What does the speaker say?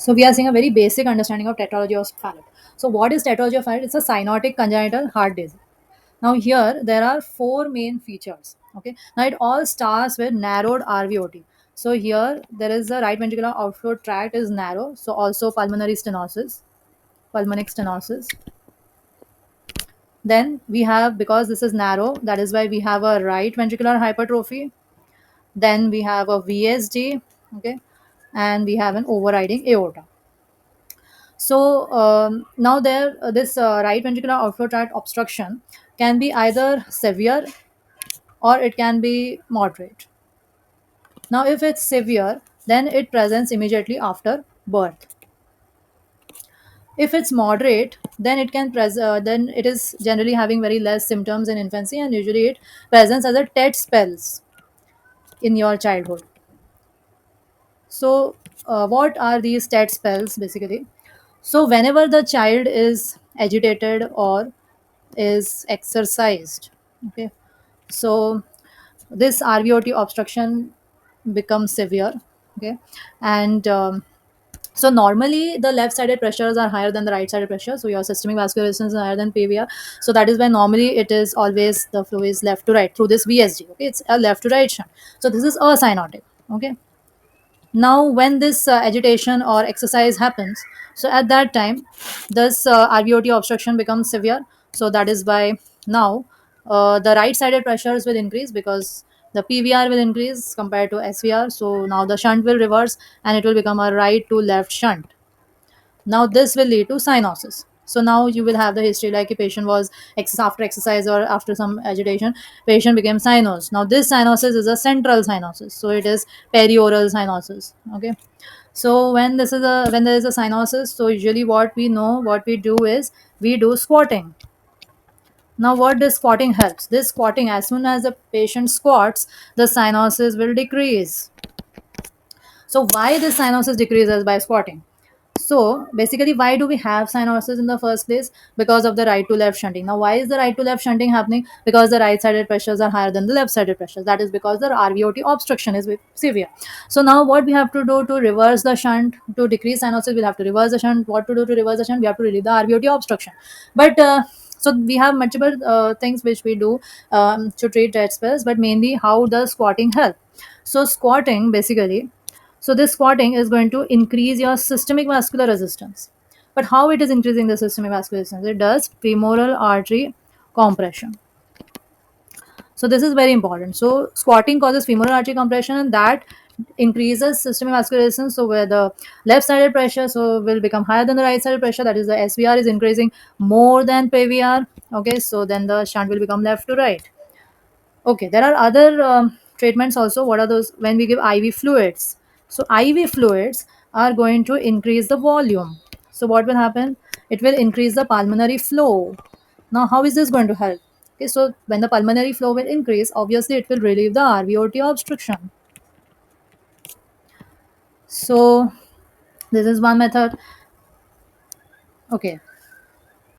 So we are seeing a very basic understanding of tetralogy of Fallot. So what is tetralogy of Fallot? It's a cyanotic congenital heart disease. Now here there are four main features. Okay. Now it all starts with narrowed RVOT. So here there is the right ventricular outflow tract is narrow. So also pulmonary stenosis, pulmonic stenosis. Then we have, because this is narrow, that is why we have a right ventricular hypertrophy. Then we have a VSD. Okay. And we have an overriding aorta. So now there, this right ventricular outflow tract obstruction can be either severe or it can be moderate. Now, if it's severe, then it presents immediately after birth. If it's moderate, then then it is generally having very less symptoms in infancy, and usually it presents as a TET spells in your childhood. So, what are these TET spells basically? So, whenever the child is agitated or is exercised, okay, so this RVOT obstruction becomes severe, okay, and so normally the left sided pressures are higher than the right sided pressure, so your systemic vascular resistance is higher than PVR. So that is why normally it is always the flow is left to right through this VSG. Okay, it's a left to right shunt. So this is acyanotic. Okay, now when this agitation or exercise happens, so at that time this RVOT obstruction becomes severe. So that is why now the right sided pressures will increase because the PVR will increase compared to SVR. So now the shunt will reverse and it will become a right to left shunt. Now this will lead to cyanosis. So now you will have the history like a patient was after exercise or after some agitation, patient became cyanosed. Now this cyanosis is a central cyanosis, so it is perioral cyanosis. Okay, so when there is a cyanosis, so usually what we do is we do squatting. Now what does squatting helps? This squatting, as soon as the patient squats, the cyanosis will decrease. So why this cyanosis decreases by squatting? So basically, why do we have cyanosis in the first place? Because of the right to left shunting. Now, why is the right to left shunting happening? Because the right sided pressures are higher than the left sided pressures. That is because the RVOT obstruction is severe. So now, what we have to do to reverse the shunt, to decrease cyanosis, we'll have to reverse the shunt. What to do to reverse the shunt? We have to relieve the RVOT obstruction. But so we have multiple things which we do to treat red spells, but mainly how does squatting help? So squatting basically, so this squatting is going to increase your systemic vascular resistance. But how it is increasing the systemic vascular resistance? It does femoral artery compression. So this is very important. So squatting causes femoral artery compression, and that increases systemic vascular resistance. So where the left sided pressure so will become higher than the right sided pressure, that is the SVR is increasing more than PVR. Okay, so then the shunt will become left to right. Okay, there are other treatments also. What are those? When we give IV fluids. So IV fluids are going to increase the volume. So what will happen? It will increase the pulmonary flow. Now, how is this going to help? Okay, so when the pulmonary flow will increase, obviously it will relieve the RVOT obstruction. So this is one method. Okay,